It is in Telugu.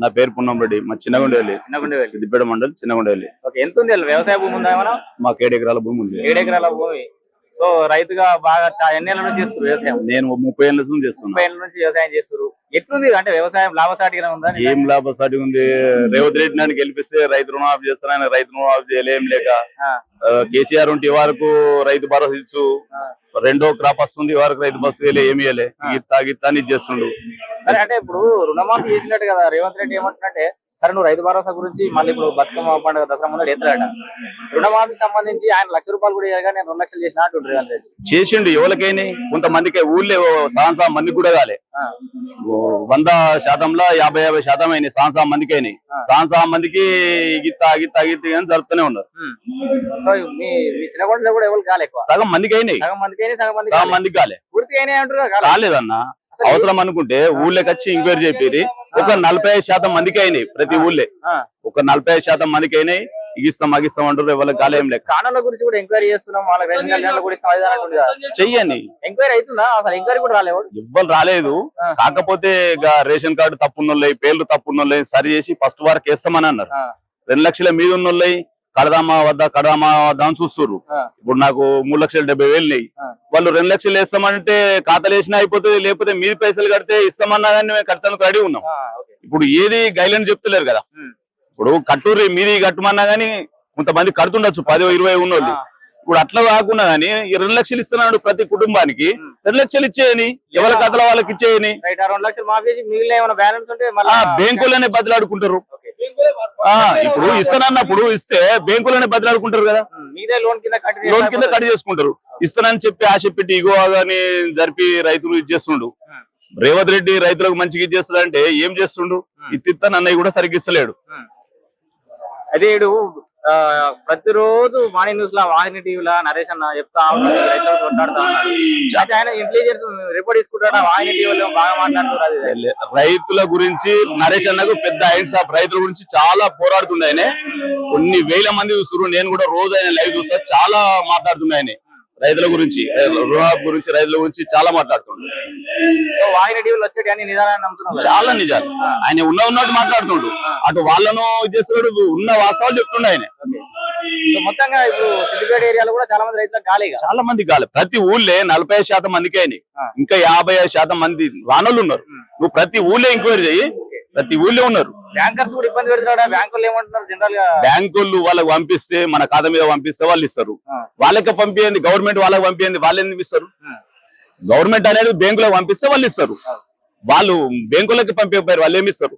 నా పేరు పున్నంరెడ్డి. మా చిన్నగుండేలి సిద్దిపేట మండలి చిన్నగుండేలి. ఎంత ఉంది వ్యవసాయ భూమి ఉందా ఏమన్నా? మాకు 7 ఎకరాల భూమి ఉంది. 7 ఎకరాల భూమి. సో రైతుగా బాగా ఎన్ని ఏళ్ళ నుంచి చేస్తారు వ్యవసాయం? నేను 30 ఏళ్ళ నుంచి చేస్తున్నా. 30 ఏళ్ళ నుంచి వ్యవసాయం చేస్తారు. ఎట్లుంది అంటే వ్యవసాయం లాభసాటిగా ఉందా? ఏం లాభసాటి ఉంది? రేవంత్ రెడ్డి నన్ను గెలిపిస్తే రైతు రుణమాఫీ చేస్తాను. ఆయన రైతు రుణమాఫీ చేయలేం లేక కేసీఆర్ ఉంటే వరకు రైతు భరోసా ఇచ్చు, రెండో క్రాప్ వస్తుంది వరకు రైతు బస్సు ఏమి ఇవ్వలే, గిత్తా ఇది చేస్తుండు. సరే అంటే ఇప్పుడు రుణమాఫీ చేసినట్టు కదా రేవంత్ రెడ్డి ఏమంటున్నట్టే, సరే నువ్వు రైతు భరోసా గురించి మళ్ళీ ఇప్పుడు బతుకమ్మ పండుగ దసరా ముందు ఎత్తాడట, రుణమాఫీ సంబంధించి ఆయన ₹1,00,000 కూడా ఇవ్వగా నేను 2 లక్షలు చేసిన అంటుండ్రు రేవంత్ రెడ్డి. చేసిండు ఎవరికైనా, కొంతమందికి ఊళ్ళో సాంసా మందికి కూడా కాలే. 100%లో 50% అయినాయి సాంసా మందికి అయినాయి. సాంసా మందికి గిత్తా అని జరుపుతూనే ఉన్నారు. మీ చిన్నగొండలో కూడా ఎవరు కాలే, సగం మందికి అయినాయి, సగం మందికి కాలే, పూర్తిగా అయినాయి అంటారు. కాలేదన్నా. అవసరం అనుకుంటే ఊళ్ళోకి వచ్చి ఎంక్వైరీ చెప్పేది. ఒక 45% మందికి అయినాయి. ప్రతి ఊళ్ళే ఒక 45% మందికి అయినాయి. ఇగిస్తాం అంటారు, ఎవరికి కాలేం లేదు. కాణాల గురించి కూడా ఎంక్వైరీ చేస్తున్నాం, వాళ్ళకి రేషన్ కార్డు కూడా చెయ్యని ఎంక్వైరీ అవుతుందా? అసలు ఎంక్వైరీ కూడా రాలేదు, ఎవ్వరు రాలేదు. కాకపోతే రేషన్ కార్డు తప్పున్నోళ్ళయి, పేర్లు తప్పున్నోళ్ళయి సరి చేసి ఫస్ట్ వారికి వేస్తామని అన్నారు. 2 లక్షల మీద ఉన్నోళ్ళయి కడదామా వద్దా అని చూస్తున్నారు. ఇప్పుడు నాకు 3,70,000 వాళ్ళు 2 లక్షలు వేస్తామంటే ఖాతాలు వేసినా అయిపోతుంది, లేకపోతే మీరు పైసలు కడితే ఇస్తామన్నా కానీ మేము కడతానికి రెడీ ఉన్నాం. ఇప్పుడు ఏది గైడ్లైన్ చెప్తలేరు కదా. ఇప్పుడు కట్టూరి మీది కట్టమన్నా గానీ కొంతమంది కడుతుండొచ్చు 10-20 ఉన్నోళ్ళు. ఇప్పుడు అట్లా కాకుండా గానీ 2 లక్షలు ఇస్తున్నాడు ప్రతి కుటుంబానికి. 2 లక్షలు ఇచ్చేయని, ఎవరి ఖాతాలో వాళ్ళకి ఇచ్చేయని. 2 లక్షలు మాఫీ చేసి మిగిలిన ఏమైనా బ్యాలెన్స్ ఉంటే బ్యాంకులనే బదిలాడుకుంటారు. ఇప్పుడు ఇస్తానన్నప్పుడు ఇస్తే బ్యాంకులనే బదిలాడుకుంటారు కదా, లోన్ కింద కట్ చేసుకుంటారు. ఇస్తానని చెప్పి ఆశ పెట్టి ఇగోగాని జరిపి రైతులు ఇచ్చేస్తుండు. రేవంత్ రెడ్డి రైతులకు మంచిగా ఇచ్చేస్తాడంటే ఏం చేస్తుండు? ఇస్తానన్నయ్య కూడా సరిగ్గా ఇస్తలేడు. అదే ప్రతిరోజు మార్నింగ్ న్యూస్ లా, వాహిని టీవీలా నరేష్ అన్న చెప్తా ఉన్నాడు, రైతులకు కొట్లాడుతా ఉన్నాడు. ఆయన ఇంటెలిజెన్స్ రిపోర్ట్ తీసుకుంటాడు, వాహిని టీవీలో బాగా మాట్లాడుతున్నారు. రైతుల గురించి నరేష్ అన్నకు పెద్ద హైండ్స్ ఆఫ్. రైతుల గురించి చాలా పోరాడుతుండే ఆయన. కొన్ని వేల మంది చూస్తున్నారు. నేను కూడా రోజు ఆయన లైవ్ చూస్తా, చాలా మాట్లాడుతున్నాయి ఆయన రైతుల గురించి, రైతుల గురించి చాలా మాట్లాడుతుండ్రు. వాహిని టీవీలో వచ్చేటి అన్ని నిజాలని నమ్ముతున్నాడు, చాలా నిజాలు. ఆయన ఉన్నట్టు మాట్లాడుతుండు. అటు వాళ్ళను చేస్తున్నాడు, ఉన్న వాస్తవాలు చెప్తుండే ఆయన. మొత్తంగా ఇప్పుడు సిద్దిపేట ఏరియాలో కూడా చాలా మంది రైతులకు గాలి, చాలా మంది గాలి. ప్రతి ఊళ్ళే 45% మందికి అయినాయి. ఇంకా 55% మంది రానోళ్ళు ఉన్నారు. నువ్వు ప్రతి ఊళ్ళో ఎంక్వైరీ చెయ్యి, ప్రతి ఊళ్ళో ఉన్నారు. బ్యాంకర్స్ కూడా ఇబ్బంది పెడుతున్నాడు. బ్యాంకులు ఏమంటున్నారు జనరల్ గా? బ్యాంకులు వాళ్ళకి పంపిస్తే, మన ఖాతా మీద పంపిస్తే వాళ్ళు ఇస్తారు. వాళ్ళకి పంపించండి, గవర్నమెంట్ వాళ్ళకి పంపించండి, వాళ్ళు ఎందుకు ఇస్తారు? గవర్నమెంట్ అనేది బ్యాంకులకు పంపిస్తే వాళ్ళు ఇస్తారు. వాళ్ళు బ్యాంకులకి పంపించారు, వాళ్ళు ఏమి ఇస్తారు?